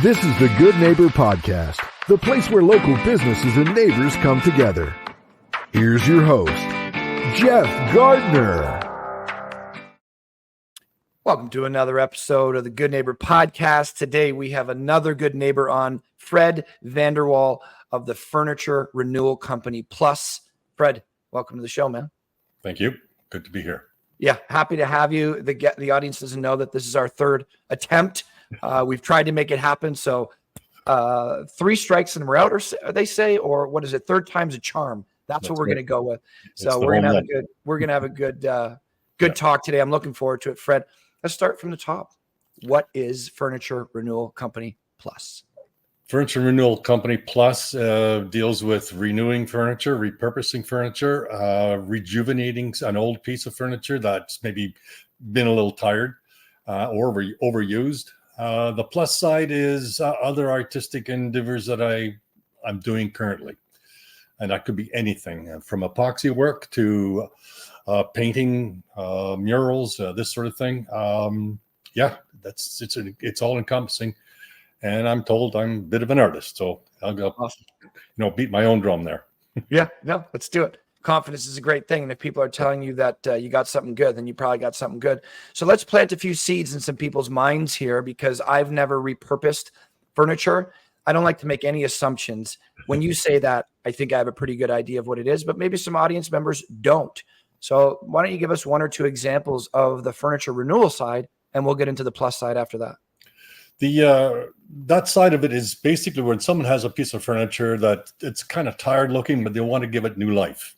This is the Good Neighbor Podcast, the place where local businesses and neighbors come together. Here's your host, Jeff Gardner. Welcome to another episode of the Good Neighbor Podcast. Today we have another good neighbor on, Fred Vanderwal of the Furniture Renewal Company Plus. Fred, welcome to the show, man. Thank you. Good to be here. Yeah, happy to have you. The audience doesn't know that this is our third attempt. We've tried to make it happen. So 3 strikes and we're out, or they say, or what is it? Third time's a charm. That's what we're going to go with. So we're going to have a good talk today. I'm looking forward to it. Fred, let's start from the top. What is Furniture Renewal Company Plus? Furniture Renewal Company Plus deals with renewing furniture, repurposing furniture, rejuvenating an old piece of furniture that's maybe been a little tired or overused. The plus side is other artistic endeavors that I'm doing currently. And that could be anything from epoxy work to painting, murals, this sort of thing. It's all encompassing. And I'm told I'm a bit of an artist, so I'll go, beat my own drum there. Yeah, no, let's do it. Confidence is a great thing. And if people are telling you that you got something good, then you probably got something good. So let's plant a few seeds in some people's minds here, because I've never repurposed furniture. I don't like to make any assumptions. When you say that, I think I have a pretty good idea of what it is, but maybe some audience members don't. So why don't you give us 1 or 2 examples of the furniture renewal side, and we'll get into the plus side after that. That side of it is basically when someone has a piece of furniture that it's kind of tired looking, but they want to give it new life.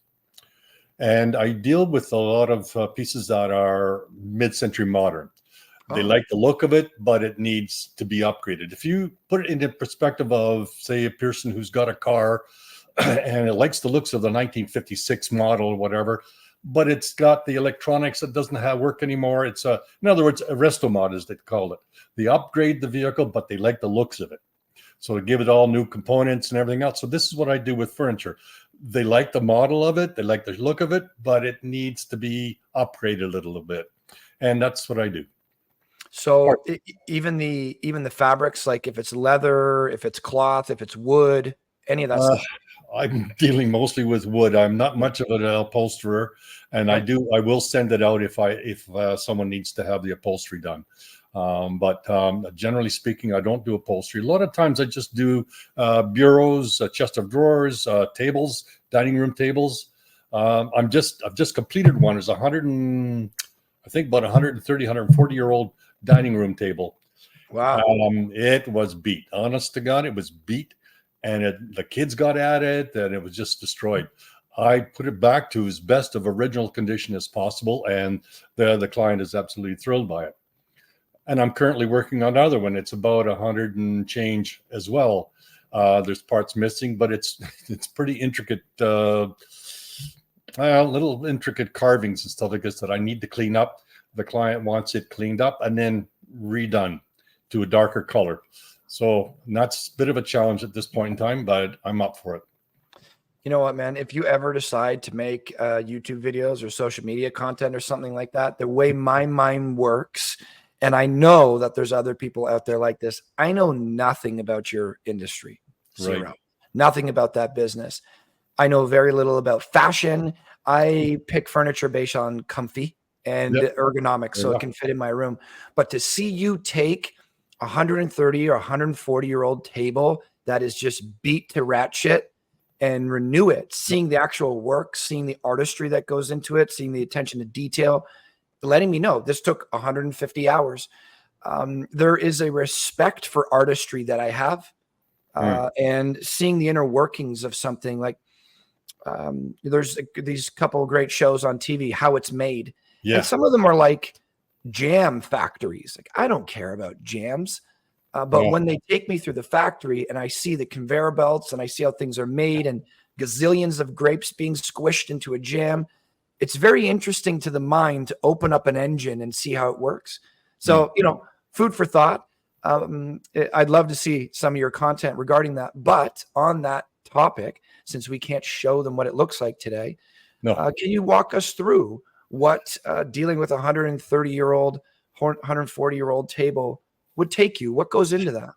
And I deal with a lot of pieces that are mid-century modern. They like the look of it, but it needs to be upgraded. If you put it into perspective of, say, a person who's got a car and it likes the looks of the 1956 model or whatever, but it's got the electronics that doesn't have work anymore. It's in other words, a resto mod, as they called it. They upgrade the vehicle, but they like the looks of it. So to give it all new components and everything else. So this is what I do with furniture. They like the model of it. They like the look of it, but it needs to be upgraded a little bit. And that's what I do. So even the fabrics, like if it's leather, if it's cloth, if it's wood, any of that stuff. I'm dealing mostly with wood. I'm not much of an upholsterer, and I will send it out if someone needs to have the upholstery done. But generally speaking, I don't do upholstery. A lot of times I just do bureaus, a chest of drawers, tables, dining room tables. I've just completed one. It's about 130, 140-year-old dining room table. Wow. It was beat. Honest to God, it was beat. And the kids got at it, and it was just destroyed. I put it back to as best of original condition as possible, and the client is absolutely thrilled by it. And I'm currently working on another one. It's about 100 and change as well. There's parts missing, but it's pretty intricate, little intricate carvings and stuff like this that I need to clean up. The client wants it cleaned up and then redone to a darker color. So that's a bit of a challenge at this point in time, but I'm up for it. You know what, man? If you ever decide to make YouTube videos or social media content or something like that, the way my mind works, and I know that there's other people out there like this, I know nothing about your industry. Zero. Right. Nothing about that business. I know very little about fashion. I pick furniture based on comfy and ergonomics, so it can fit in my room. But to see you take 130 or 140-year-old table that is just beat to rat shit and renew it, seeing the actual work, seeing the artistry that goes into it, seeing the attention to detail, letting me know this took 150 hours. There is a respect for artistry that I have, and seeing the inner workings of something like there's these couple of great shows on TV, how it's made. Yeah. And some of them are like jam factories. Like, I don't care about jams. But when they take me through the factory and I see the conveyor belts and I see how things are made and gazillions of grapes being squished into a jam, it's very interesting to the mind to open up an engine and see how it works. So, food for thought. I'd love to see some of your content regarding that. But on that topic, since we can't show them what it looks like today, can you walk us through what dealing with a 130-year-old, 140-year-old table would take you? What goes into that?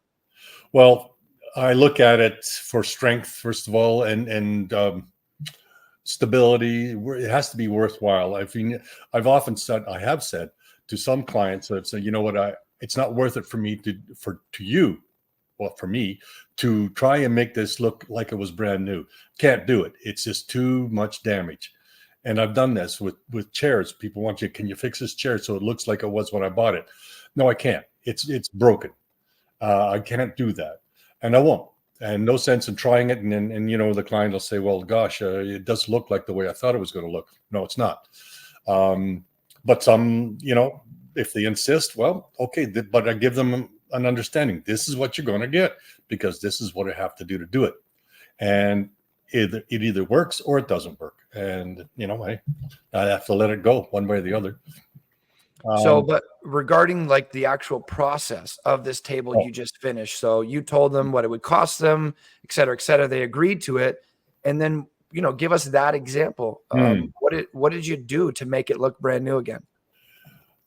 Well, I look at it for strength, first of all, and stability. It has to be worthwhile. I've often said, I have said to some clients, I've said, you know what, it's not worth it for me for me to try and make this look like it was brand new. Can't do it. It's just too much damage. And I've done this with chairs. People want you, can you fix this chair so it looks like it was when I bought it? No, I can't. It's broken. I can't do that. And I won't. And no sense in trying it. And you know, the client will say, well, gosh, it does look like the way I thought it was going to look. No, it's not. But some, you know, if they insist, well, okay, but I give them an understanding. This is what you're going to get because this is what I have to do it. And it either works or it doesn't work. And, you know, I have to let it go one way or the other. But regarding like the actual process of this table you just finished, so you told them what it would cost them, et cetera, et cetera. They agreed to it. And then, you know, give us that example. What did you do to make it look brand new again?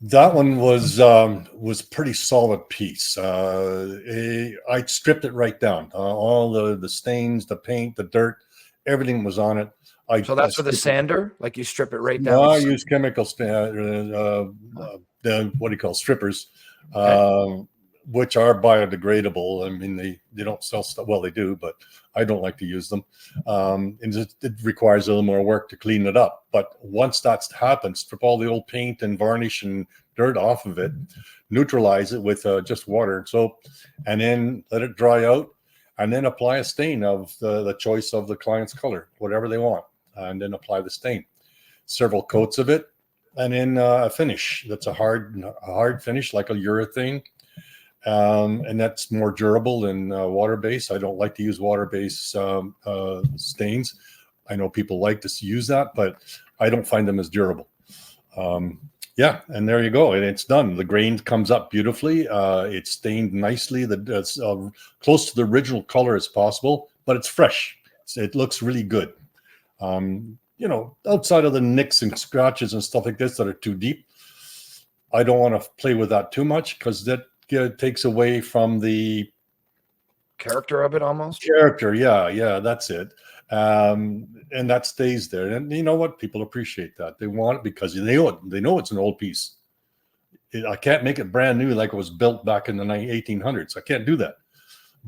That one was pretty solid piece. I stripped it right down. All the stains, the paint, the dirt, everything was on it. So that's with a sander, like you strip it right down. No, I use chemical what do you call strippers, which are biodegradable. I mean, they don't sell stuff. Well, they do, but I don't like to use them. And it requires a little more work to clean it up. But once that's happened, strip all the old paint and varnish and dirt off of it, neutralize it with just water and soap, and then let it dry out, and then apply a stain of the choice of the client's color, whatever they want, and then apply the stain. Several coats of it, and then a finish that's a hard finish, like a urethane. And that's more durable than water-based. I don't like to use water-based stains. I know people like to use that, but I don't find them as durable. Yeah, and there you go. And it's done. The grain comes up beautifully. It's stained nicely. It's close to the original color as possible, but it's fresh. It looks really good. You know, outside of the nicks and scratches and stuff like this that are too deep, I don't want to play with that too much because that takes away from the character of it almost. Character, yeah, that's it. And that stays there. And you know what? People appreciate that. They want it because they know it's an old piece. I can't make it brand new like it was built back in the 1800s. I can't do that.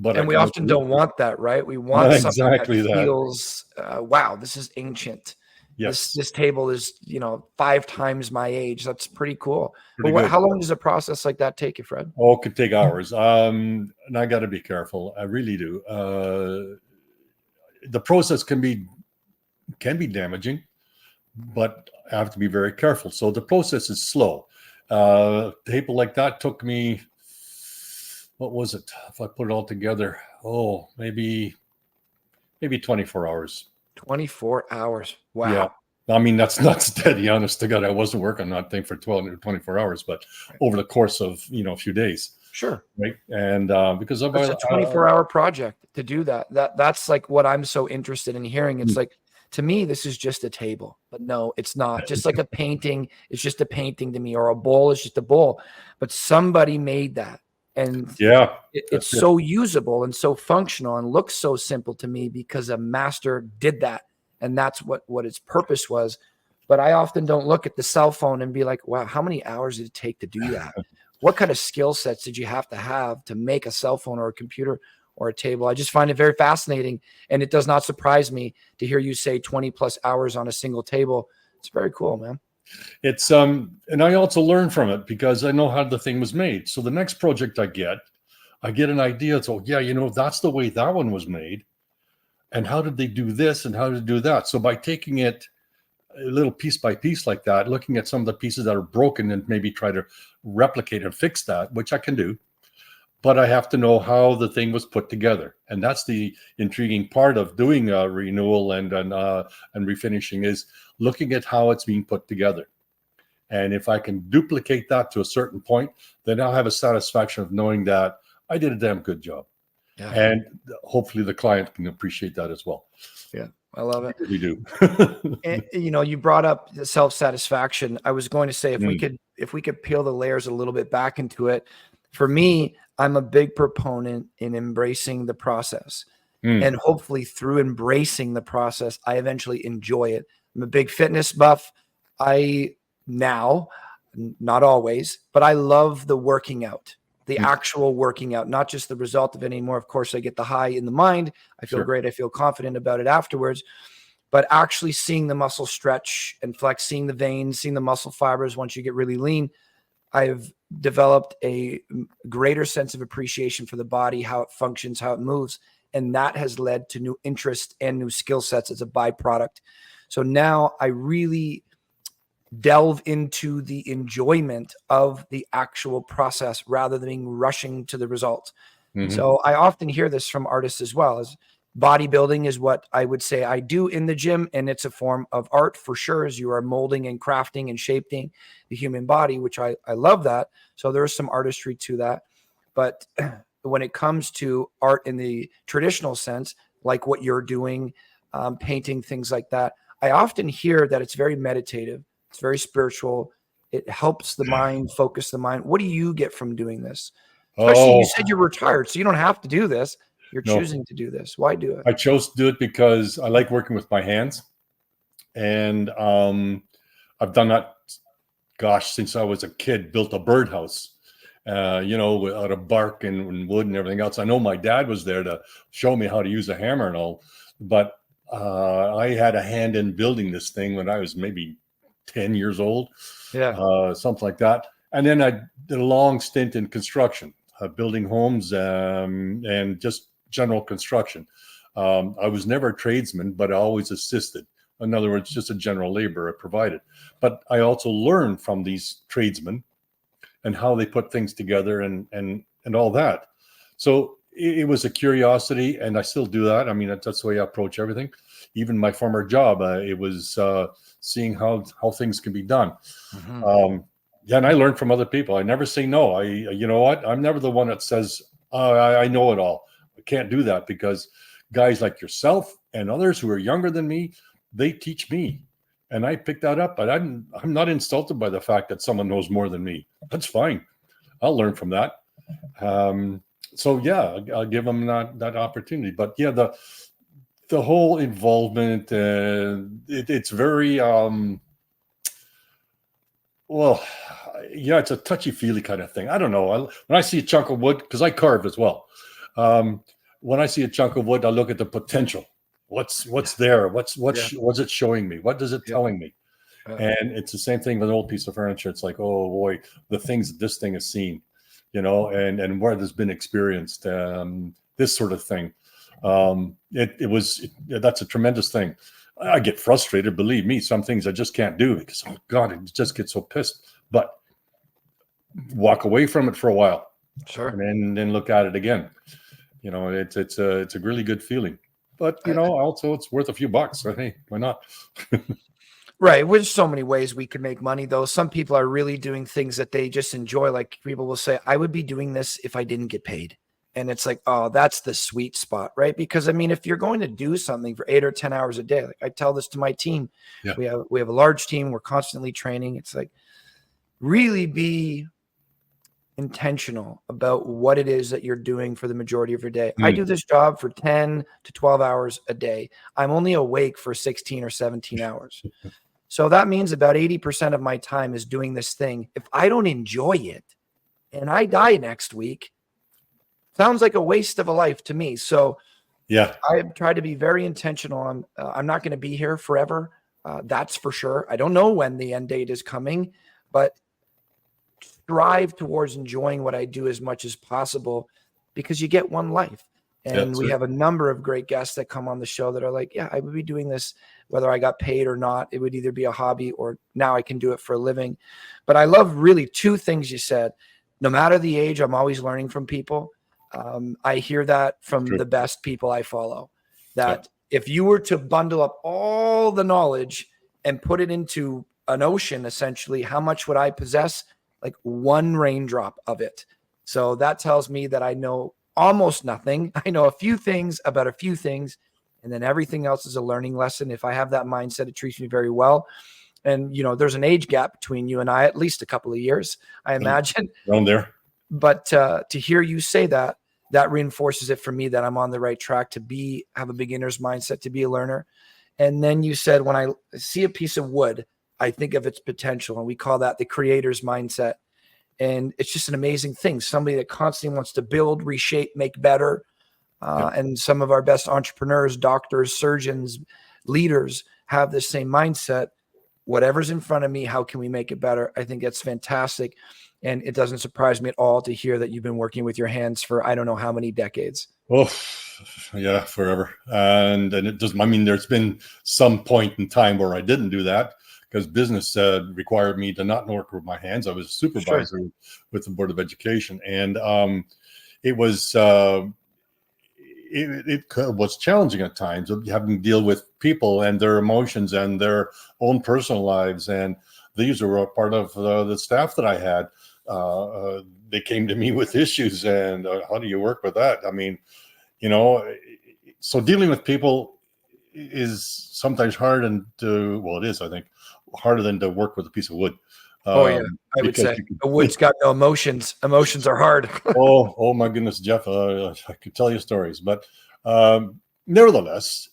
And we often don't want that, right? We want something exactly that feels, wow, this is ancient. Yes. This table is, you know, 5 times my age. That's pretty cool. Pretty how long does a process like that take you, Fred? Oh, it could take hours. And I got to be careful. I really do. The process can be damaging, but I have to be very careful. So the process is slow. Table like that took me, what was it? If I put it all together, maybe 24 hours. 24 hours. Wow. Yeah. I mean, that's not steady, honest to God. I wasn't working on that thing for 12 or 24 hours, but over the course of, you know, a few days. Sure. Right. And because of it's a 24-hour project to do that. That's like what I'm so interested in hearing. It's like, to me, this is just a table, but no, it's not. Just like a painting, it's just a painting to me, or a bowl is just a bowl. But somebody made that. And yeah, it's so usable and so functional and looks so simple to me because a master did that. And that's what its purpose was. But I often don't look at the cell phone and be like, wow, how many hours did it take to do that? What kind of skill sets did you have to make a cell phone or a computer or a table? I just find it very fascinating. And it does not surprise me to hear you say 20 plus hours on a single table. It's very cool, man. It's and I also learn from it because I know how the thing was made. So the next project I get an idea. So yeah, you know, that's the way that one was made. And how did they do this and how did they do that? So by taking it a little piece by piece like that, looking at some of the pieces that are broken and maybe try to replicate and fix that, which I can do. But I have to know how the thing was put together. And that's the intriguing part of doing renewal and refinishing, is looking at how it's being put together. And if I can duplicate that to a certain point, then I'll have a satisfaction of knowing that I did a damn good job. Yeah. And hopefully the client can appreciate that as well. Yeah, I love it. We do. And, you know, you brought up the self-satisfaction. I was going to say, if we could peel the layers a little bit back into it. For me, I'm a big proponent in embracing the process. And hopefully through embracing the process, I eventually enjoy it. I'm a big fitness buff. Now, not always, but I love the working out, the actual working out, not just the result of it anymore. Of course, I get the high in the mind. I feel great. I feel confident about it afterwards. But actually seeing the muscle stretch and flex, seeing the veins, seeing the muscle fibers once you get really lean, I've developed a greater sense of appreciation for the body, how it functions, how it moves. And that has led to new interest and new skill sets as a byproduct. So now I really delve into the enjoyment of the actual process rather than rushing to the result. So I often hear this from artists as well, as bodybuilding is what I would say I do in the gym. And it's a form of art for sure, as you are molding and crafting and shaping the human body, which I love that. So there is some artistry to that. But when it comes to art in the traditional sense, like what you're doing, painting, things like that, I often hear that it's very meditative. It's very spiritual. It helps the mind, focus the mind. What do you get from doing this? Especially you said you're retired, so you don't have to do this. You're choosing to do this. Why do it? I chose to do it because I like working with my hands. And I've done that, since I was a kid, built a birdhouse, out of bark and wood and everything else. I know my dad was there to show me how to use a hammer and all, but I had a hand in building this thing when I was maybe 10 years old, something like that. And then I did a long stint in construction, building homes and just general construction. I was never a tradesman, but I always assisted. In other words, just a general laborer provided. But I also learned from these tradesmen and how they put things together and all that. So it was a curiosity, and I still do that. I mean, that's the way I approach everything. Even my former job, it was seeing how things can be done. And I learned from other people. I never say no. You know what? I'm never the one that says, I know it all. I can't do that, because guys like yourself and others who are younger than me, they teach me. And I picked that up. But I'm not insulted by the fact that someone knows more than me. That's fine. I'll learn from that. So yeah, I'll give them that opportunity. But yeah, the whole involvement, it's very it's a touchy-feely kind of thing. I don't know. When I see a chunk of wood, because I carve as well, when I see a chunk of wood, I look at the potential. What's there? What's it showing me? What is it telling me? And it's the same thing with an old piece of furniture. It's like, oh boy, the things that this thing has seen, and where there's been experienced, this sort of thing. That's a tremendous thing. I get frustrated, believe me, some things I just can't do because, oh God, it just gets so pissed. But walk away from it for a while, sure, and then look at it again. It's a really good feeling. But also it's worth a few bucks. So hey, why not? Right. There's so many ways we can make money, though. Some people are really doing things that they just enjoy. Like people will say, I would be doing this if I didn't get paid. And it's like, oh, that's the sweet spot, right? Because I mean, if you're going to do something for 8 or 10 hours a day, like I tell this to my team, we have a large team. We're constantly training. It's like, really be intentional about what it is that you're doing for the majority of your day. I do this job for 10 to 12 hours a day. I'm only awake for 16 or 17 hours. So that means about 80% of my time is doing this thing. If I don't enjoy it and I die next week, sounds like a waste of a life to me. So yeah, I try to be very intentional on, I'm not going to be here forever. That's for sure. I don't know when the end date is coming, but strive towards enjoying what I do as much as possible, because you get one life. And we have a number of great guests that come on the show that are like, yeah, I would be doing this whether I got paid or not. It would either be a hobby or now I can do it for a living. But I love really two things you said. No matter the age, I'm always learning from people. I hear that from the best people I follow, that if you were to bundle up all the knowledge and put it into an ocean, essentially, how much would I possess? Like one raindrop of it. So that tells me that I know almost nothing. I know a few things about a few things, and then everything else is a learning lesson. If I have that mindset, it treats me very well. And, there's an age gap between you and I, at least a couple of years, I imagine. Around there. But to hear you say that, that reinforces it for me that I'm on the right track to have a beginner's mindset, to be a learner. And then you said, when I see a piece of wood, I think of its potential, and we call that the creator's mindset. And it's just an amazing thing. Somebody that constantly wants to build, reshape, make better. And some of our best entrepreneurs, doctors, surgeons, leaders have the same mindset. Whatever's in front of me, how can we make it better? I think that's fantastic. And it doesn't surprise me at all to hear that you've been working with your hands for I don't know how many decades. Oh, yeah, forever. And it doesn't, I mean, there's been some point in time where I didn't do that because business required me to not work with my hands. I was a supervisor with the Board of Education. And it was challenging at times, having to deal with people and their emotions and their own personal lives. And these were a part of the staff that I had. They came to me with issues, and how do you work with that? I mean, so dealing with people is sometimes hard it is, I think, harder than to work with a piece of wood. I would say a wood's got no emotions. Emotions are hard. oh my goodness, Jeff, I could tell you stories, but nevertheless,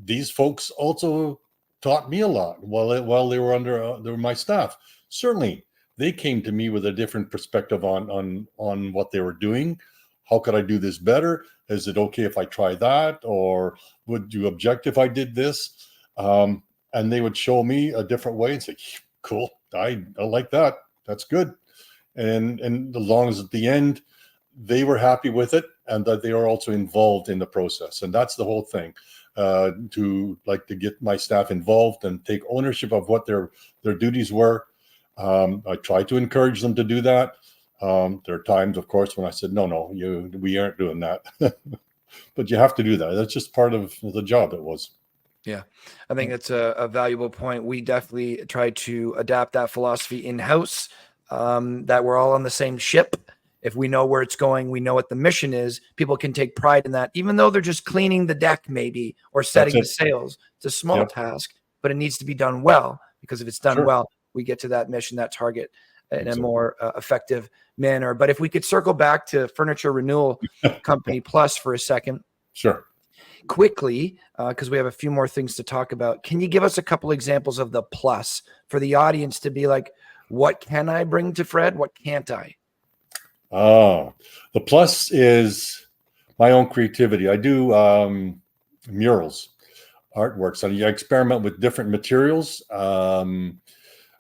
these folks also taught me a lot while they were my staff. Certainly, they came to me with a different perspective on what they were doing. How could I do this better? Is it okay if I try that? Or would you object if I did this? And they would show me a different way and say, cool, I like that. That's good. And as long as at the end, they were happy with it and that they are also involved in the process. And that's the whole thing, to get my staff involved and take ownership of what their duties were. I try to encourage them to do that. There are times, of course, when I said, no, we aren't doing that. But you have to do that. That's just part of the job it was. Yeah, I think that's a valuable point. We definitely try to adapt that philosophy in-house, that we're all on the same ship. If we know where it's going, we know what the mission is, people can take pride in that, even though they're just cleaning the deck maybe or setting the sails. It's a small task, but it needs to be done well, because if it's done well, we get to that mission, that target in a more effective manner. But if we could circle back to Furniture Renewal Company Plus for a second. Sure. Quickly, because we have a few more things to talk about. Can you give us a couple examples of the plus for the audience to be like, what can I bring to Fred? What can't I? Oh, the plus is my own creativity. I do murals, artworks, and I experiment with different materials,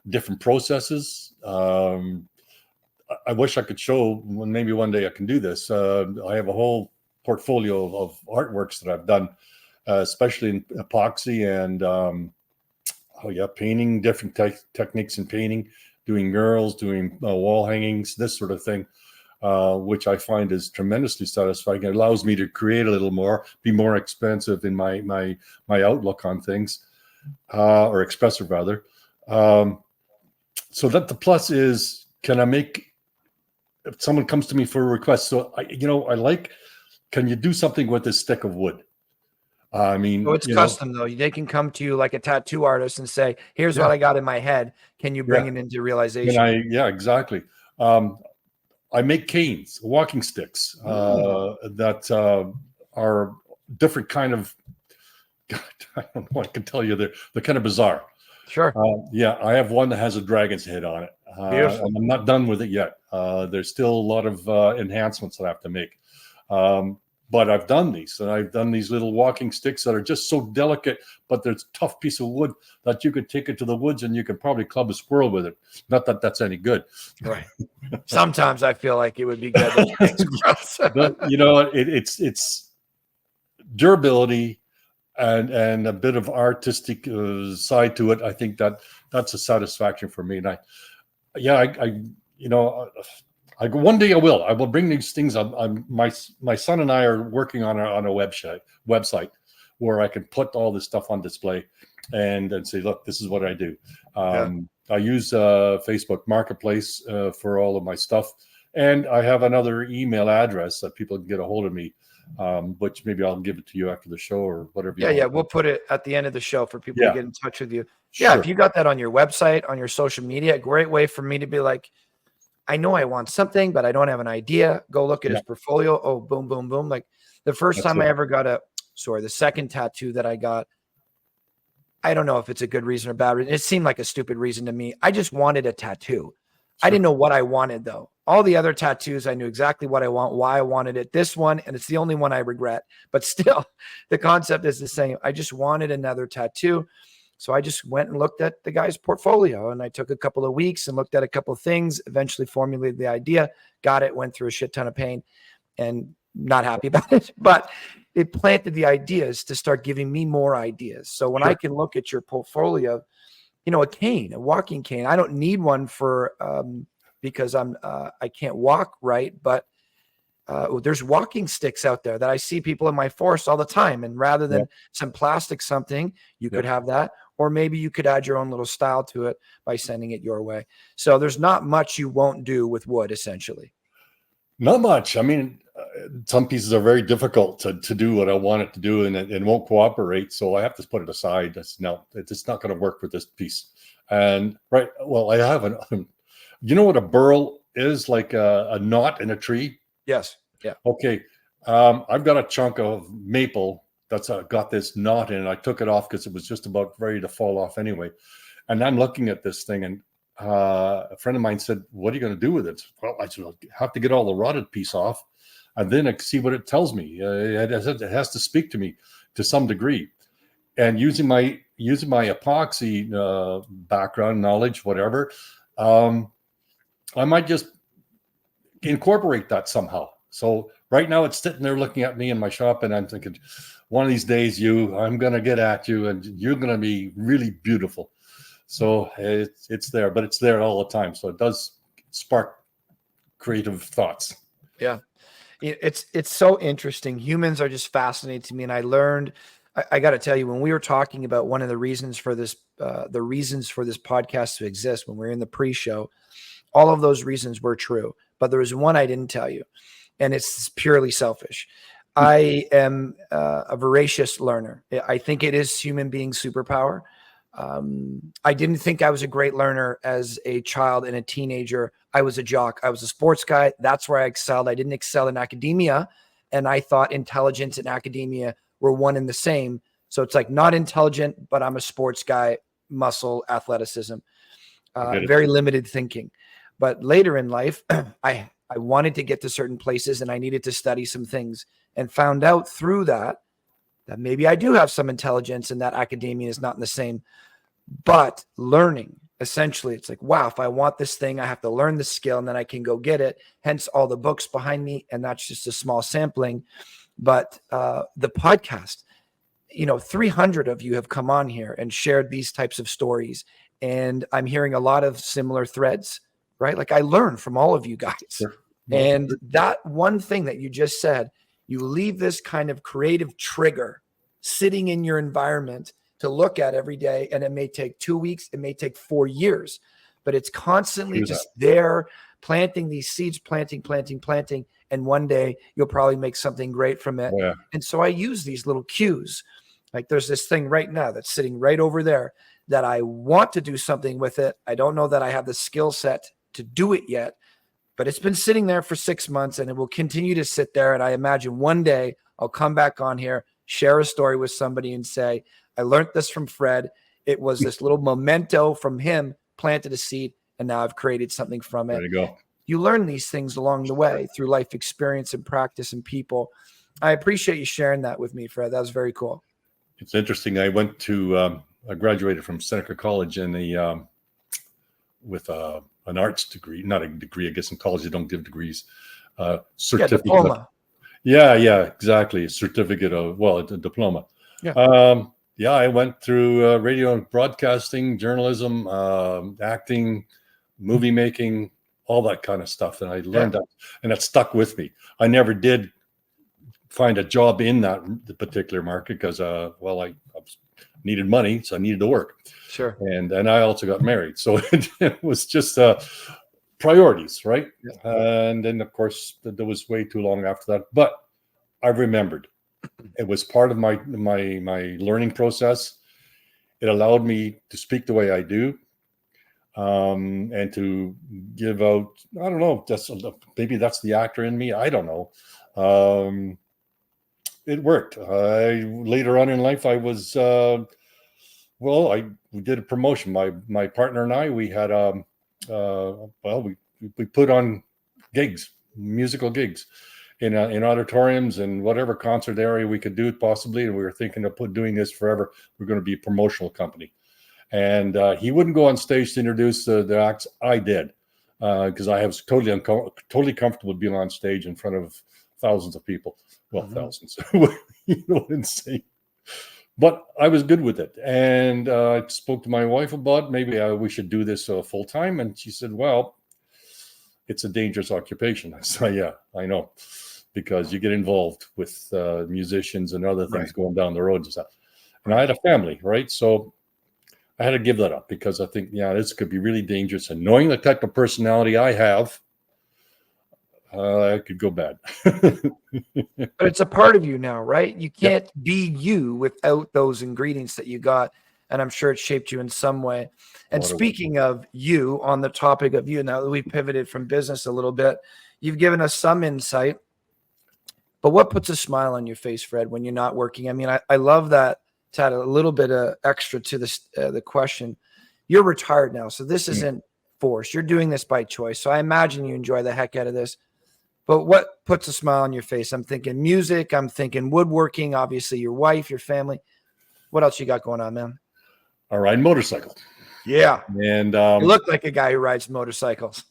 different processes. I wish I could show, maybe one day I can do this. I have a whole portfolio of artworks that I've done, especially in epoxy and painting, different techniques in painting, doing murals, doing wall hangings, this sort of thing, which I find is tremendously satisfying. It allows me to create a little more, be more expensive in my outlook on things, or expressive rather. So that the plus is, can I make, if someone comes to me for a request, so I like, can you do something with this stick of wood? I mean, it's custom though. They can come to you like a tattoo artist and say, here's what I got in my head. Can you bring it into realization? Exactly. I make canes, walking sticks, that are different kind of, God, I don't know, I can tell you they're kind of bizarre. Sure. I have one that has a dragon's head on it. And I'm not done with it yet. There's still a lot of enhancements that I have to make. But I've done these, and I've done these little walking sticks that are just so delicate, but there's a tough piece of wood that you could take it to the woods and you could probably club a squirrel with it. Not that that's any good. Right. Sometimes I feel like it would be good. But it's durability and a bit of artistic side to it. I think that's a satisfaction for me. And one day I will bring these things up. My son and I are working on a website where I can put all this stuff on display and say, look, this is what I do. I use Facebook Marketplace for all of my stuff. And I have another email address that people can get a hold of me, which maybe I'll give it to you after the show or whatever. We'll put it at the end of the show for people to get in touch with you. Sure. If you got that on your website, on your social media, a great way for me to be like, I know I want something, but I don't have an idea. Go look at Yeah, his portfolio. Oh, boom, boom, boom. Like the first that's time I it. ever got the second tattoo that I got, I don't know if it's a good reason or bad reason. It seemed like a stupid reason to me. I just wanted a tattoo. I Sure. didn't know what I wanted though. All the other tattoos, I knew exactly what I want, why I wanted it. This one, and it's the only one I regret, but still the concept is the same. I just wanted another tattoo. So I just went and looked at the guy's portfolio, and I took a couple of weeks and looked at a couple of things, eventually formulated the idea, got it, went through a shit ton of pain and not happy about it, but it planted the ideas to start giving me more ideas. So when I Sure. can look at your portfolio, a cane, a walking cane, I don't need one for, because I can't walk right, but there's walking sticks out there that I see people in my forest all the time. And rather Yeah. than some plastic something, you could Yep. have that, or maybe you could add your own little style to it by sending it your way. So there's not much you won't do with wood, essentially. Not much. I mean, some pieces are very difficult to do what I want it to do, and it won't cooperate. So I have to put it aside. That's no, it's not going to work with this piece. And right, well, I have an. You know what a burl is? Like a knot in a tree. Yes. Yeah. Okay, I've got a chunk of maple that's got this knot in it. I took it off because it was just about ready to fall off anyway. And I'm looking at this thing, and a friend of mine said, "What are you going to do with it?" Well, I said, "I'll have to get all the rotted piece off, and then I see what it tells me. It has to speak to me to some degree." And using my epoxy background knowledge, whatever, I might just incorporate that somehow. So right now it's sitting there looking at me in my shop, and I'm thinking, one of these days, I'm going to get at you, and you're going to be really beautiful. So it's there, but it's there all the time. So it does spark creative thoughts. Yeah. It's so interesting. Humans are just fascinating to me. And I learned, I got to tell you, when we were talking about one of the reasons for this podcast to exist, when we were in the pre-show, all of those reasons were true. But there was one I didn't tell you, and it's purely selfish. I am a voracious learner. I think it is human being superpower. I didn't think I was a great learner as a child and a teenager. I was a jock. I was a sports guy. That's where I excelled. I didn't excel in academia. And I thought intelligence and academia were one and the same. So it's like not intelligent, but I'm a sports guy, muscle, athleticism, very limited thinking. But later in life, I wanted to get to certain places, and I needed to study some things, and found out through that maybe I do have some intelligence, and that academia is not in the same. But learning, essentially, it's like, wow, if I want this thing, I have to learn the skill, and then I can go get it. Hence all the books behind me. And that's just a small sampling. But the podcast, 300 of you have come on here and shared these types of stories. And I'm hearing a lot of similar threads, right? Like I learn from all of you guys. Sure. And that one thing that you just said, you leave this kind of creative trigger sitting in your environment to look at every day. And it may take 2 weeks, it may take 4 years, but it's constantly just there planting these seeds, planting. And one day you'll probably make something great from it. Yeah. And so I use these little cues. Like there's this thing right now that's sitting right over there that I want to do something with it. I don't know that I have the skill set to do it yet, but it's been sitting there for 6 months, and it will continue to sit there. And I imagine one day I'll come back on here, share a story with somebody and say, I learned this from Fred. It was this little memento from him, planted a seed, and now I've created something from it. There you go. You learn these things along the way through life experience and practice and people. I appreciate you sharing that with me, Fred. That was very cool. It's interesting. I went to, I graduated from Seneca College with an arts degree, not a degree. I guess in college they don't give degrees. Certificate. Yeah, diploma. Yeah, exactly. A certificate of, a diploma. Yeah. I went through radio and broadcasting, journalism, acting, movie making, all that kind of stuff. And I learned that, and that stuck with me. I never did find a job in that particular market because, I needed money, so I needed to work. Sure. And I also got married. So it was just priorities, right? Yeah. And then, of course, there was way too long after that. But I remembered. It was part of my learning process. It allowed me to speak the way I do. and to give out, I don't know, maybe that's the actor in me. I don't know. It worked. Later on in life, I was, we did a promotion. My partner and I, we had, we put on gigs, musical gigs in auditoriums and whatever concert area we could do possibly. And we were thinking of doing this forever. We're going to be a promotional company. And he wouldn't go on stage to introduce the acts. I did, because I was totally comfortable being on stage in front of thousands of people. Well, thousands, you know what I'm saying? But I was good with it. And I spoke to my wife about maybe we should do this full time. And she said, well, it's a dangerous occupation. I said, yeah, I know, because you get involved with musicians and other things going down the road and stuff. And I had a family, right? So I had to give that up because I think, this could be really dangerous. And knowing the type of personality I have, it could go bad. But it's a part of you now, right? You can't be you without those ingredients that you got. And I'm sure it shaped you in some way. And speaking of you, on the topic of you, now that we've pivoted from business a little bit, you've given us some insight. But what puts a smile on your face, Fred, when you're not working? I mean, I love that. To add a little bit of extra to this, the question, you're retired now, so this isn't forced. You're doing this by choice. So I imagine you enjoy the heck out of this. But what puts a smile on your face? I'm thinking music. I'm thinking woodworking. Obviously, your wife, your family. What else you got going on, man? I ride motorcycle. Yeah, and you look like a guy who rides motorcycles.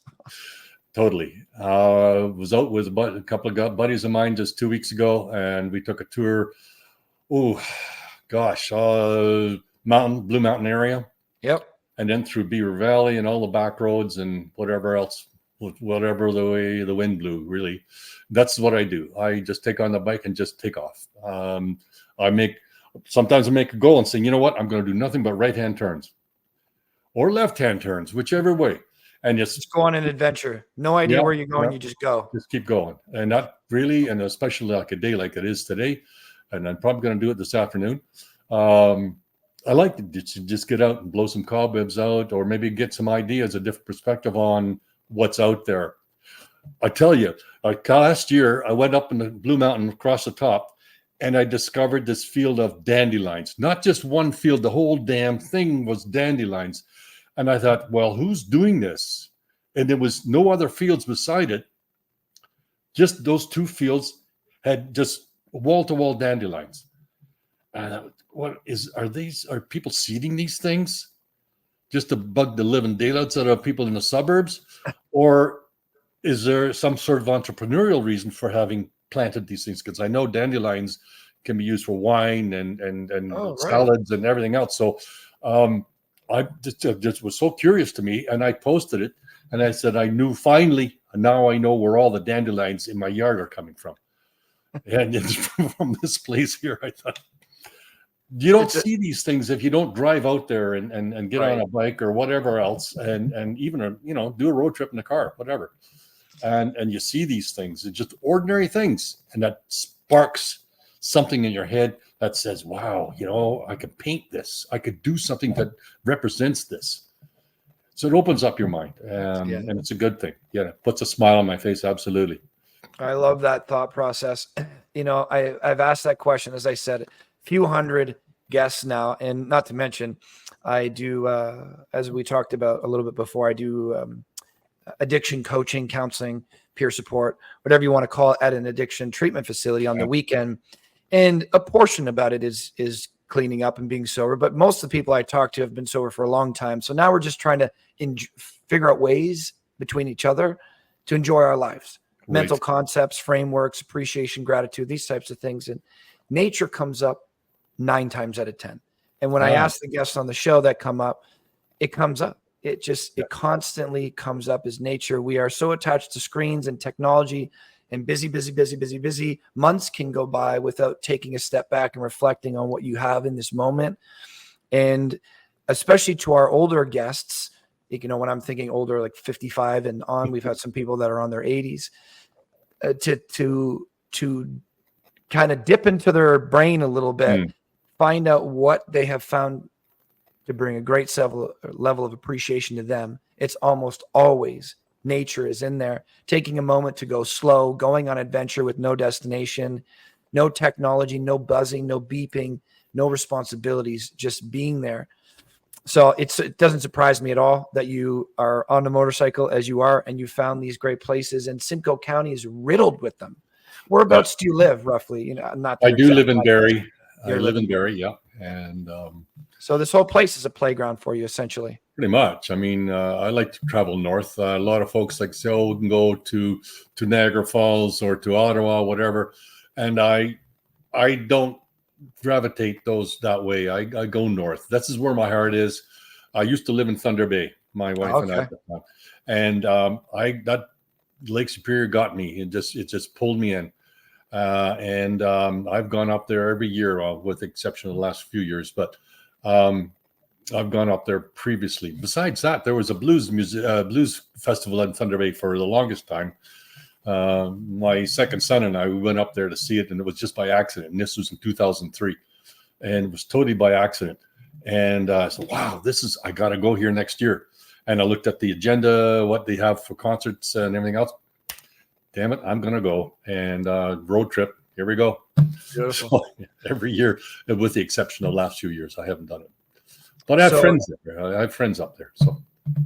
Totally. Was out with a couple of buddies of mine just 2 weeks ago, and we took a tour. Oh, gosh, Blue Mountain area. Yep. And then through Beaver Valley and all the back roads and whatever else, whatever the way the wind blew, really. That's what I do. I just take on the bike and just take off. Sometimes I make a goal and say, you know what, I'm going to do nothing but right-hand turns or left-hand turns, whichever way. And just go on an adventure. No idea where you're going. You just go. Just keep going. And not really, and especially like a day like it is today, and I'm probably going to do it this afternoon. I like to just get out and blow some cobwebs out, or maybe get some ideas, a different perspective on what's out there. I tell you, last year I went up in the Blue Mountain across the top, and I discovered this field of dandelions. Not just one field, the whole damn thing was dandelions. And I thought, well, who's doing this? And there was no other fields beside it. Just those two fields had just wall-to-wall dandelions. And are people seeding these things just to bug the living daylights out of people in the suburbs? Or is there some sort of entrepreneurial reason for having planted these things? Because I know dandelions can be used for wine and salads and everything else. So I just was so curious to me, and I posted it, and I said, I knew finally, now I know where all the dandelions in my yard are coming from. And it's from this place here. I thought, you don't see these things if you don't drive out there and get on a bike or whatever else, and even do a road trip in the car, whatever. And you see these things. It's just ordinary things, and that sparks something in your head that says, wow, I could paint this. I could do something that represents this. So it opens up your mind, and it's a good thing. Yeah, it puts a smile on my face. Absolutely. I love that thought process. I've asked that question, as I said, a few hundred guests now, and not to mention, I do, as we talked about a little bit before, I do addiction coaching, counseling, peer support, whatever you want to call it, at an addiction treatment facility on the weekend. And a portion about it is cleaning up and being sober. But most of the people I talk to have been sober for a long time. So now we're just trying to figure out ways between each other to enjoy our lives. Right. Mental concepts, frameworks, appreciation, gratitude, these types of things. And nature comes up 9 times out of 10. And when I ask the guests on the show that come up, it comes up. It constantly comes up as nature. We are so attached to screens and technology, and busy months can go by without taking a step back and reflecting on what you have in this moment. And especially to our older guests, when I'm thinking older, like 55 and on, we've had some people that are on their 80s, to kind of dip into their brain a little bit, find out what they have found to bring a great level of appreciation to them, it's almost always nature is in there, taking a moment to go slow, going on adventure with no destination, no technology, no buzzing, no beeping, no responsibilities, just being there. So it doesn't surprise me at all that you are on a motorcycle as you are, and you found these great places, and Simcoe County is riddled with them. Whereabouts do you live roughly? You know, not I do live in Barrie. I live in Barrie. Barrie, yeah. And so this whole place is a playground for you, essentially. pretty much. I mean, I like to travel north. A lot of folks like say, "Oh, we can go to Niagara Falls or to Ottawa, whatever." And I don't gravitate those that way. I go north. This is where my heart is. I used to live in Thunder Bay, my wife and I, and that Lake Superior got me. It just pulled me in, and I've gone up there every year, with the exception of the last few years. But I've gone up there previously. Besides that, there was a blues festival in Thunder Bay for the longest time. My second son and I, we went up there to see it, and it was just by accident. And this was in 2003, and it was totally by accident. And I said, "Wow, I got to go here next year." And I looked at the agenda, what they have for concerts and everything else. Damn it, I'm going to go. And road trip, here we go. So, every year, with the exception of the last few years, I haven't done it. But I have friends there. I have friends up there.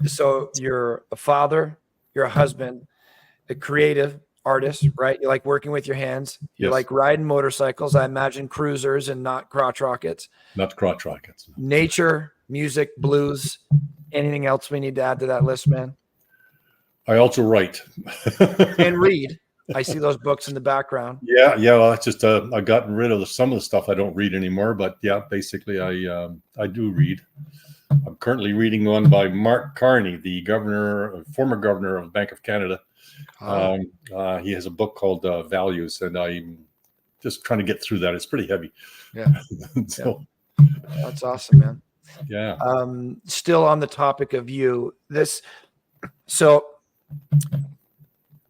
So you're a father, you're a husband, a creative artist, right? You like working with your hands. You like riding motorcycles. I imagine cruisers and not crotch rockets. Not crotch rockets. No. Nature, music, blues. Anything else we need to add to that list, man? I also write and read. I see those books in the background. Yeah. Well, that's just I've gotten rid of some of the stuff I don't read anymore. But yeah, basically, I do read. I'm currently reading one by Mark Carney, the former governor of Bank of Canada. He has a book called Values, and I'm just trying to get through that. It's pretty heavy. Yeah. That's awesome, man. Yeah. Still on the topic of you, so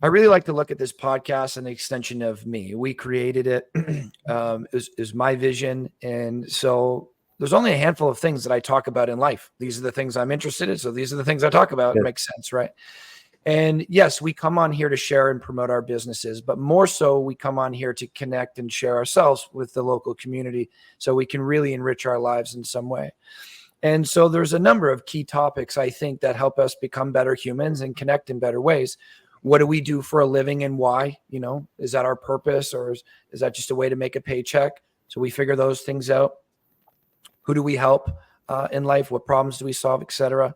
I really like to look at this podcast and the extension of me. We created it. Is my vision. And so there's only a handful of things that I talk about in life. These are the things I'm interested in. So these are the things I talk about. It makes sense, right? And yes, we come on here to share and promote our businesses, but more so we come on here to connect and share ourselves with the local community so we can really enrich our lives in some way. And so there's a number of key topics, I think, that help us become better humans and connect in better ways. What do we do for a living and why? You know, is that our purpose, or is that just a way to make a paycheck? So we figure those things out. Who do we help in life? What problems do we solve, et cetera?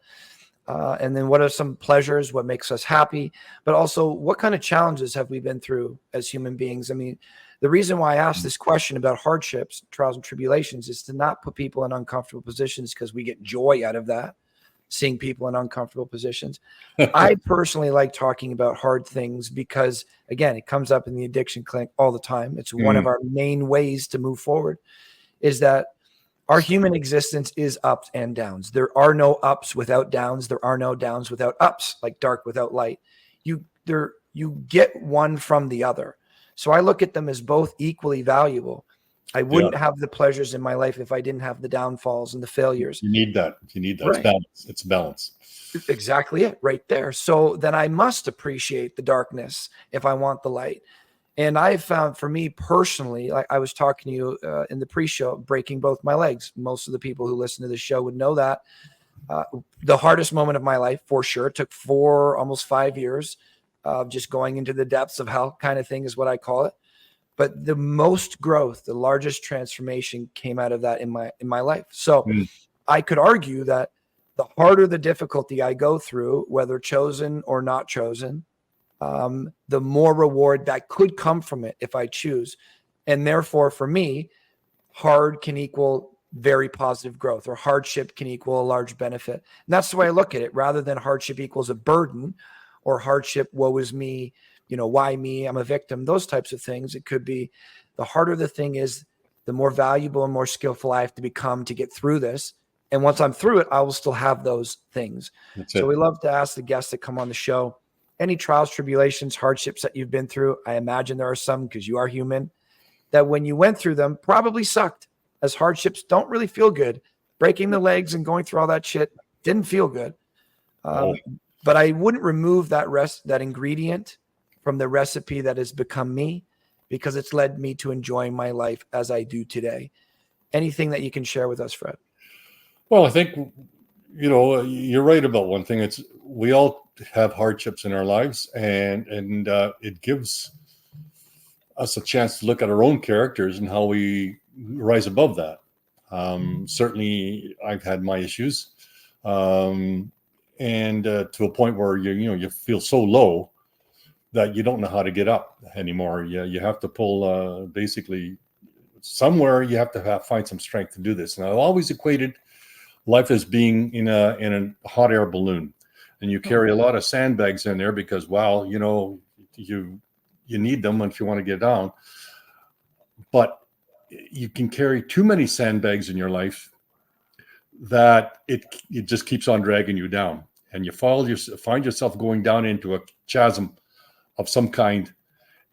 And then what are some pleasures? What makes us happy? But also, what kind of challenges have we been through as human beings? I mean, the reason why I asked this question about hardships, trials, and tribulations is to not put people in uncomfortable positions, because we get joy out of that, seeing people in uncomfortable positions. I personally like talking about hard things because, again, it comes up in the addiction clinic all the time. It's one of our main ways to move forward, is that our human existence is ups and downs. There are no ups without downs. There are no downs without ups, like dark without light. You get one from the other. So I look at them as both equally valuable. I wouldn't have the pleasures in my life if I didn't have the downfalls and the failures. You need that. Right. It's balance. It's balance. Exactly it right there. So then I must appreciate the darkness if I want the light. And I found, for me personally, like I was talking to you in the pre-show, breaking both my legs. Most of the people who listen to the show would know that. The hardest moment of my life, for sure, took almost 5 years of just going into the depths of hell kind of thing is what I call it. But the most growth, the largest transformation came out of that in my life. So I could argue that the harder the difficulty I go through, whether chosen or not chosen, the more reward that could come from it if I choose. And therefore, for me, hard can equal very positive growth, or hardship can equal a large benefit. And that's the way I look at it, rather than hardship equals a burden, or hardship, woe is me, why me, I'm a victim, those types of things. It could be the harder the thing is, the more valuable and more skillful I have to become to get through this. And once I'm through it, I will still have those things. So we love to ask the guests that come on the show, any trials, tribulations, hardships that you've been through. I imagine there are some, because you are human, that when you went through them probably sucked, as hardships don't really feel good. breaking the legs and going through all that shit didn't feel good. Oh. But I wouldn't remove that ingredient from the recipe that has become me, because it's led me to enjoying my life as I do today. Anything that you can share with us, Fred? Well, I think, you're right about one thing. We all have hardships in our lives, and it gives us a chance to look at our own characters and how we rise above that. Certainly, I've had my issues, and to a point where you feel so low that you don't know how to get up anymore. You have to pull basically somewhere. You have to find some strength to do this. And I've always equated life as being in a hot air balloon, and you carry a lot of sandbags in there because, wow, you need them if you want to get down. But you can carry too many sandbags in your life that it just keeps on dragging you down, and you find yourself going down into a chasm of some kind,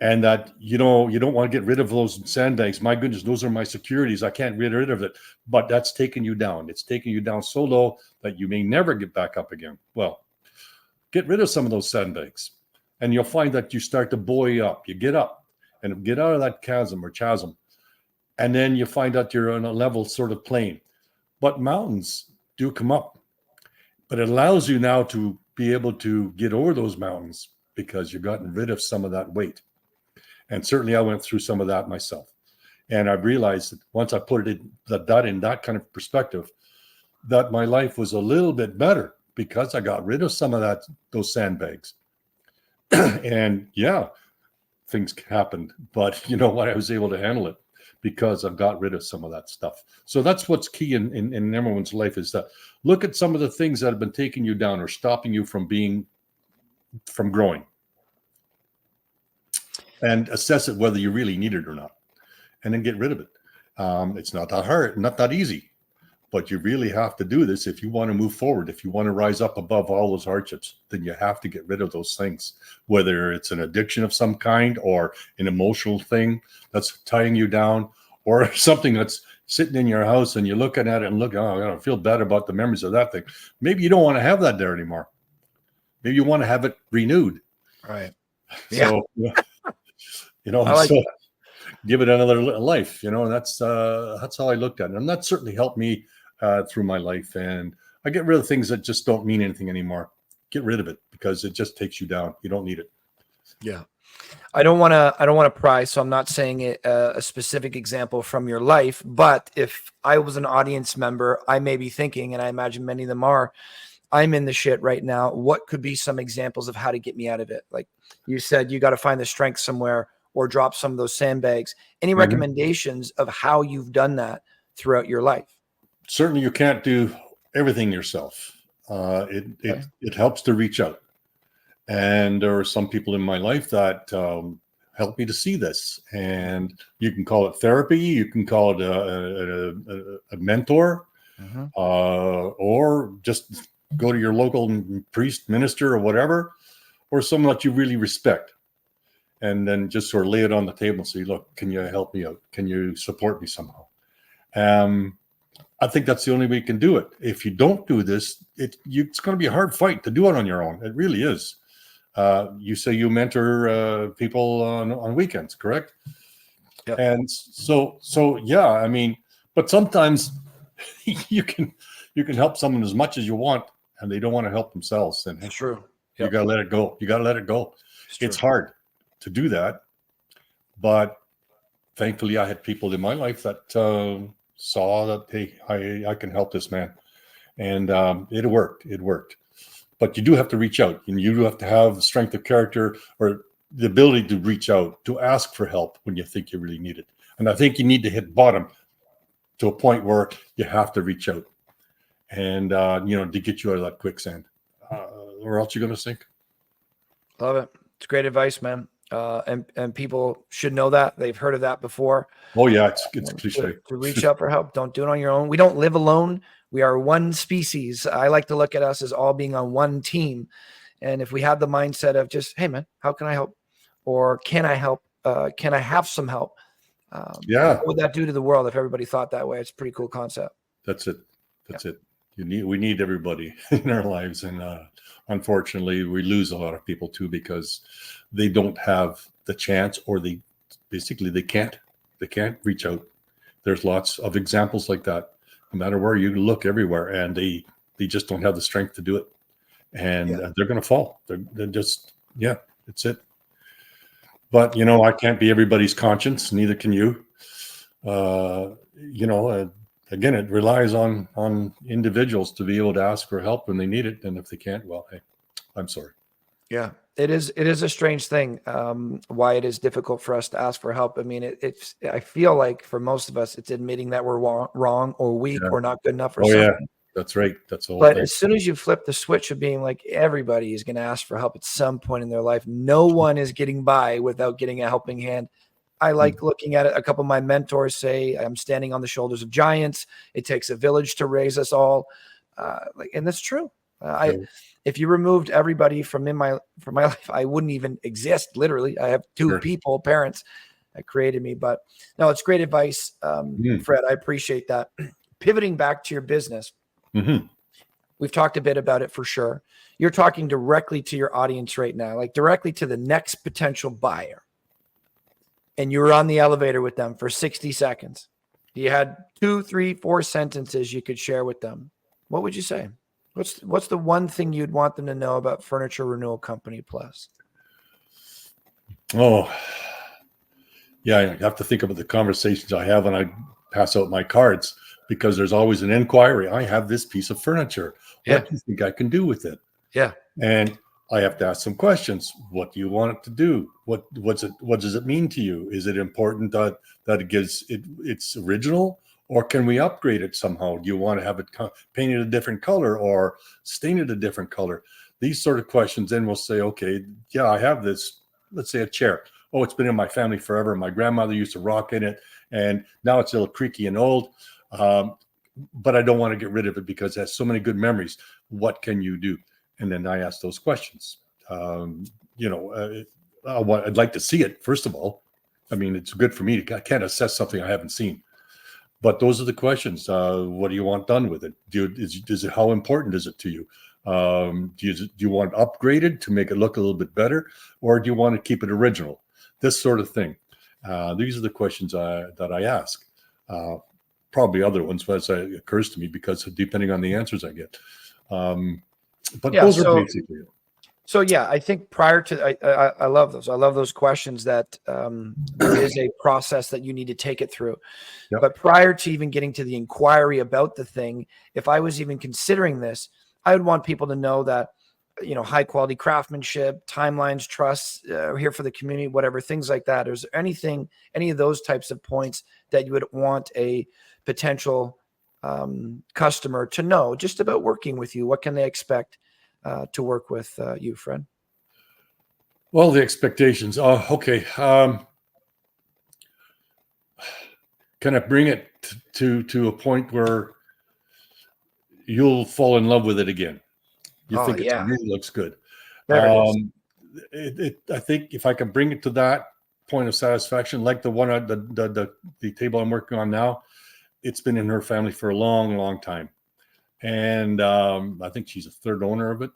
and that you don't want to get rid of those sandbags. My goodness, those are my securities. I can't get rid of it. But that's taking you down. It's taking you down so low that you may never get back up again. Well, get rid of some of those sandbags, and you'll find that you start to buoy up. You get up and get out of that chasm, and then you find out you're on a level sort of plane. But mountains do come up. But it allows you now to be able to get over those mountains because you've gotten rid of some of that weight. And certainly I went through some of that myself. And I realized that once I put it in that kind of perspective, that my life was a little bit better because I got rid of some of those sandbags. And yeah, things happened. But you know what? I was able to handle it because I've got rid of some of that stuff. So that's what's key in everyone's life, is that look at some of the things that have been taking you down or stopping you from growing, and assess it whether you really need it or not, and then get rid of it. It's not that hard, not that easy, but you really have to do this if you want to move forward. If you want to rise up above all those hardships, then you have to get rid of those things, whether it's an addiction of some kind or an emotional thing that's tying you down, or something that's sitting in your house and you're looking at it and I feel bad about the memories of that thing. Maybe you don't want to have that there anymore. Maybe you want to have it renewed. Right. So, give it another life, that's how I looked at it. And that certainly helped me through my life. And I get rid of things that just don't mean anything anymore. Get rid of it because it just takes you down. You don't need it. Yeah. I don't want to pry, so I'm not saying a specific example from your life, but if I was an audience member, I may be thinking, and I imagine many of them are, I'm in the shit right now. What could be some examples of how to get me out of it? Like you said, you got to find the strength somewhere or drop some of those sandbags. Any recommendations of how you've done that throughout your life? Certainly you can't do everything yourself. It helps to reach out. And there are some people in my life that helped me to see this. And you can call it therapy. You can call it a mentor, or just go to your local priest, minister, or whatever, or someone that you really respect. And then just sort of lay it on the table and say, look, can you help me out? Can you support me somehow? I think that's the only way you can do it. If you don't do this, it's going to be a hard fight to do it on your own. It really is. You say you mentor people on weekends, correct? Yep. And so yeah, I mean, but sometimes you can help someone as much as you want, and they don't want to help themselves. And It's true. You got to let it go. You got to let it go. It's hard to do that, but thankfully I had people in my life that saw that, hey, I can help this man, and it worked. But you do have to reach out, and you do have to have the strength of character or the ability to reach out, to ask for help when you think you really need it. And I think you need to hit bottom to a point where you have to reach out, and to get you out of that quicksand, or else you're going to sink. Love it. It's great advice, man. And people should know that. They've heard of that before. Oh yeah, it's cliche. To reach out for help. Don't do it on your own. We don't live alone. We are one species. I like to look at us as all being on one team. And if we have the mindset of just, hey man, how can I help? Or can I help? Can I have some help? What would that do to the world if everybody thought that way? It's a pretty cool concept. That's it. That's it. We need everybody in our lives, and unfortunately, we lose a lot of people too because they don't have the chance, or they can't reach out. There's lots of examples like that. No matter where you look, everywhere, and they just don't have the strength to do it, and they're going to fall. They're just it's it. But I can't be everybody's conscience. Neither can you. Again, it relies on individuals to be able to ask for help when they need it, and if they can't, well, hey, I'm sorry. Yeah, it is a strange thing, why it is difficult for us to ask for help. I mean, I feel like for most of us, it's admitting that we're wrong or weak or not good enough or something. Yeah, that's right. That's the whole But thing. as soon as you flip the switch of being like, everybody is going to ask for help at some point in their life, no one is getting by without getting a helping hand. I like looking at it. A couple of my mentors say, I'm standing on the shoulders of giants. It takes a village to raise us all. And that's true. If you removed everybody from my life, I wouldn't even exist. Literally, I have two people, parents, that created me. But no, it's great advice, Fred. I appreciate that. Pivoting back to your business, we've talked a bit about it for sure. You're talking directly to your audience right now, like directly to the next potential buyer. And you were on the elevator with them for 60 seconds. You had 2, 3, 4 sentences you could share with them. What would you say? What's the one thing you'd want them to know about Furniture Renewal Company Plus? Oh, yeah. I have to think about the conversations I have when I pass out my cards, because there's always an inquiry. I have this piece of furniture. What do you think I can do with it? Yeah. And I have to ask some questions. What do you want it to do? What does it mean to you? Is it important that it's original, or can we upgrade it somehow? Do you want to have it painted a different color or stained a different color? These sort of questions. Then we'll say, okay, yeah, I have this, let's say a chair. Oh, it's been in my family forever. My grandmother used to rock in it, and now it's a little creaky and old. But I don't want to get rid of it because it has so many good memories. What can you do? And then I ask those questions. I'd like to see it, first of all. I mean, it's good for me. I can't assess something I haven't seen. But those are the questions. What do you want done with it? How important is it to you? Do you want it upgraded to make it look a little bit better? Or do you want to keep it original? This sort of thing. These are the questions that I ask. Probably other ones as it occurs to me, because depending on the answers I get. But those are basically it. So yeah, I think prior to, I love those. I love those questions that there is a process that you need to take it through. Yep. But prior to even getting to the inquiry about the thing, if I was even considering this, I would want people to know that, high quality craftsmanship, timelines, trust, here for the community, whatever, things like that. Is there any of those types of points that you would want a potential customer to know just about working with you? What can they expect to work with you, Fred? Well, the expectations. Okay. Can I bring it to a point where you'll fall in love with it again? You think it really looks good. I think if I can bring it to that point of satisfaction, like the one at the table I'm working on now, it's been in her family for a long, long time. And I think she's a third owner of it.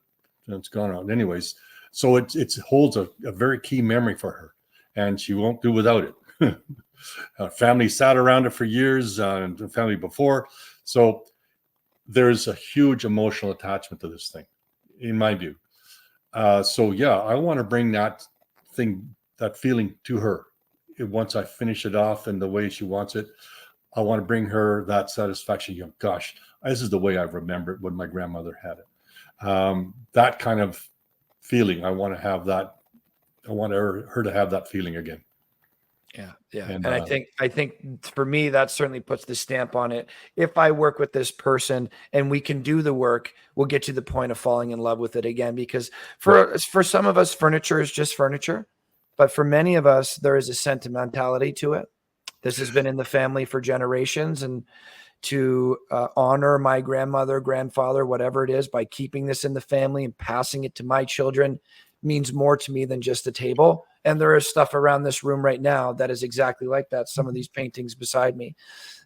It's gone on. Anyways, so it holds a very key memory for her, and she won't do without it. Family sat around it for years, and family before. So there's a huge emotional attachment to this thing, in my view. So yeah, I want to bring that feeling to her. Once I finish it off in the way she wants it, I want to bring her that satisfaction. Gosh, this is the way I remember it when my grandmother had it. That kind of feeling, I want to have that. I want her to have that feeling again. Yeah. And I think for me, that certainly puts the stamp on it. If I work with this person and we can do the work, we'll get to the point of falling in love with it again. Because for some of us, furniture is just furniture. But for many of us, there is a sentimentality to it. This has been in the family for generations, and to honor my grandmother, grandfather, whatever it is, by keeping this in the family and passing it to my children means more to me than just a table And there is stuff around this room right now that is exactly like that. Some of these paintings beside me.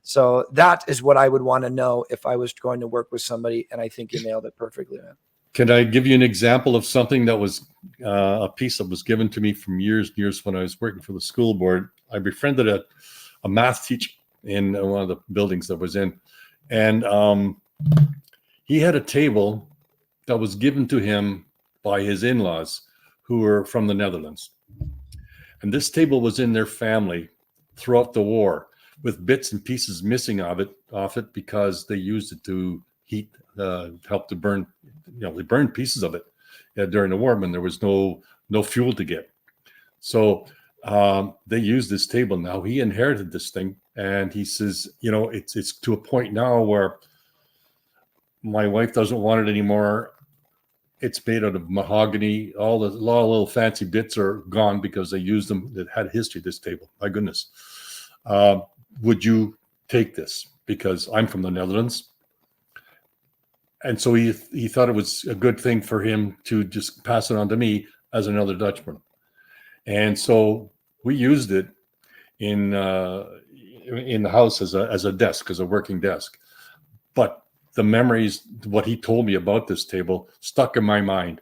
So that is what I would want to know if I was going to work with somebody. And I think you nailed it perfectly, man. Can I give you an example of something that was a piece that was given to me from years and years when I was working for the school board? I befriended a math teacher in one of the buildings that I was in. And he had a table that was given to him by his in-laws who were from the Netherlands. And this table was in their family throughout the war with bits and pieces missing off it because they used it to heat, help to burn, they burned pieces of it during the war when there was no fuel to get. So they used this table. Now he inherited this thing, and he says, it's to a point now where my wife doesn't want it anymore. It's made out of mahogany. A lot of little fancy bits are gone because they used them. That had history, this table. My goodness. Would you take this? Because I'm from the Netherlands. And so he thought it was a good thing for him to just pass it on to me as another Dutchman. And so we used it in the house as a desk, as a working desk. But the memories, what he told me about this table, stuck in my mind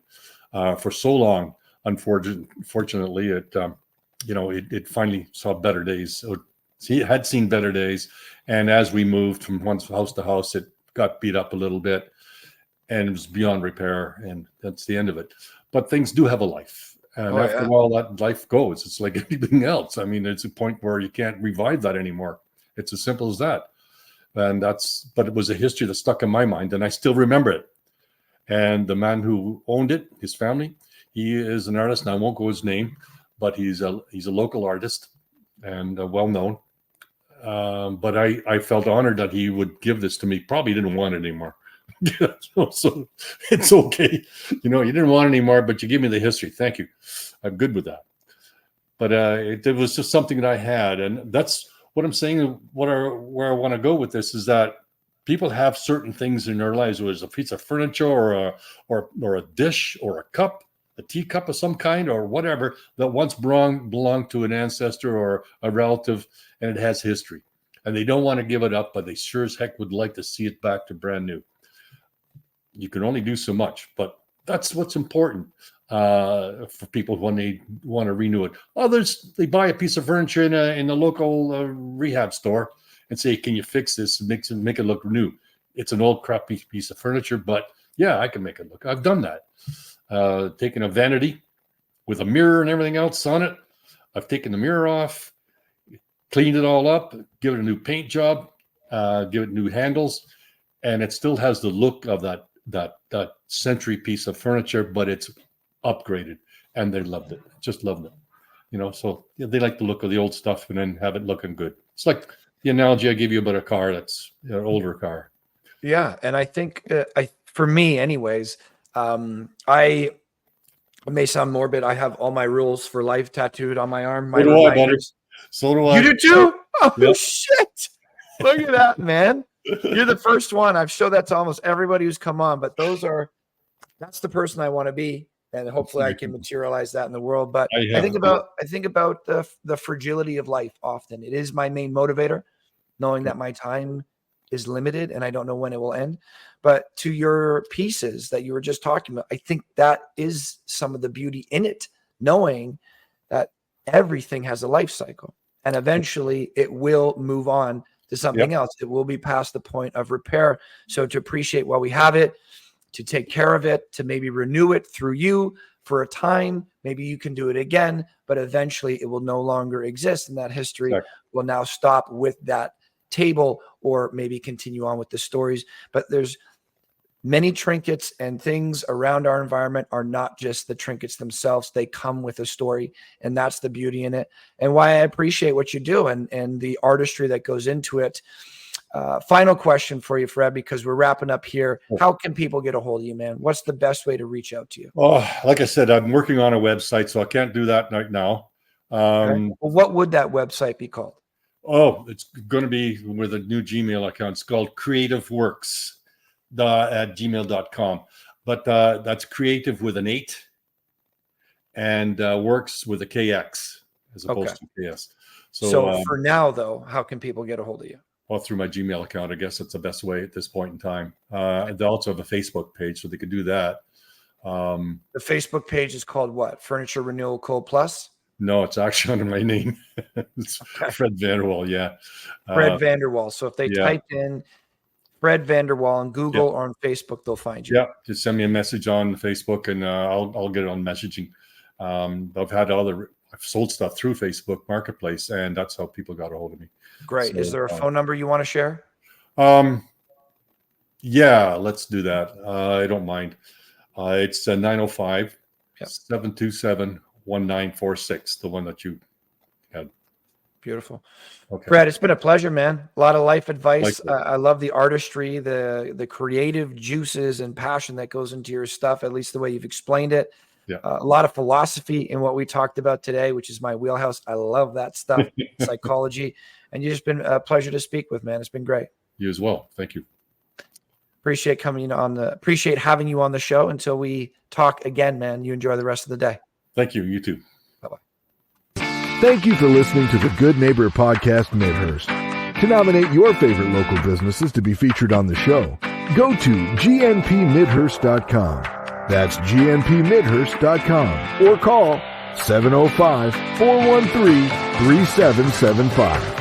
for so long. Unfortunately, it finally saw better days. So he had seen better days, and as we moved from one house to house, it got beat up a little bit, and it was beyond repair, and that's the end of it. But things do have a life, and after a while, that life goes. It's like anything else. I mean, it's a point where you can't revive that anymore. It's as simple as that. But it was a history that stuck in my mind, and I still remember it. And the man who owned it, his family, he is an artist, and I won't go his name, but he's a local artist and well known. But I felt honored that he would give this to me. Probably didn't want it anymore. So it's okay. You didn't want it anymore, but you give me the history. Thank you. I'm good with that. But it was just something that I had, and that's what I'm saying. Where I want to go with this is that people have certain things in their lives, whether it's a piece of furniture or a dish or a cup, a teacup of some kind or whatever, that once belonged to an ancestor or a relative, and it has history. And they don't want to give it up, but they sure as heck would like to see it back to brand new. You can only do so much, but that's what's important for people when they want to renew it. Others, they buy a piece of furniture in the local rehab store and say, "Can you fix this and make it look new?" It's an old crappy piece of furniture, but yeah, I can make it look. I've done that. Taken a vanity with a mirror and everything else on it. I've taken the mirror off, cleaned it all up, give it a new paint job, give it new handles, and it still has the look of that century piece of furniture, but it's upgraded, and they loved it. Just loved it. So they like the look of the old stuff and then have it looking good. It's like the analogy I gave you about a car that's an older car. Yeah, and I think for me, anyways, it may sound morbid. I have all my rules for life tattooed on my arm. My reminders. So do I. You do too? Oh, yep. Shit. Look at that, man. You're the first one. I've showed that to almost everybody who's come on, but that's the person I want to be. And hopefully I can materialize that in the world. But I think about the fragility of life often. It is my main motivator, knowing that my time is limited and I don't know when it will end. But to your pieces that you were just talking about, I think that is some of the beauty in it, knowing that everything has a life cycle and eventually it will move on to something else. It will be past the point of repair. So to appreciate while we have it, to take care of it, to maybe renew it through you for a time, maybe you can do it again, but eventually it will no longer exist. And that history will now stop with that table or maybe continue on with the stories. But there's many trinkets and things around our environment are not just the trinkets themselves. They come with a story, and that's the beauty in it and why I appreciate what you do and the artistry that goes into it. Final question for you, Fred, because we're wrapping up here. How can people get a hold of you, man? What's the best way to reach out to you? Oh, like I said, I'm working on a website, so I can't do that right now. Okay. Well, what would that website be called? Oh, it's going to be with a new Gmail account. It's called creativeworks@gmail.com. But that's creative with an 8 and works with a KX as opposed to KS. So for now, though, how can people get a hold of you? Well, through my Gmail account, I guess that's the best way at this point in time. They also have a Facebook page, so they could do that. The Facebook page is called what? Furniture Renewal Co. Plus? No, it's actually under my name. It's Fred Vanderwal, yeah. Fred Vanderwal. So if they type in Fred Vanderwal on Google or on Facebook, they'll find you. Yeah, just send me a message on Facebook, and I'll get it on messaging. I've sold stuff through Facebook Marketplace, and that's how people got a hold of me. Great. So, is there a phone number you want to share? Yeah, let's do that. I don't mind. It's 905-727-1946, the one that you had. Beautiful. Okay. Brad, it's been a pleasure, man. A lot of life advice. I love the artistry, the creative juices and passion that goes into your stuff, at least the way you've explained it. Yeah. A lot of philosophy in what we talked about today, which is my wheelhouse. I love that stuff, psychology. And you've just been a pleasure to speak with, man. It's been great. You as well. Thank you. Appreciate having you on the show. Until we talk again, man, you enjoy the rest of the day. Thank you. You too. Bye-bye. Thank you for listening to the Good Neighbor Podcast Midhurst. To nominate your favorite local businesses to be featured on the show, go to gnpmidhurst.com. That's gnpmidhurst.com or call 705-413-3775.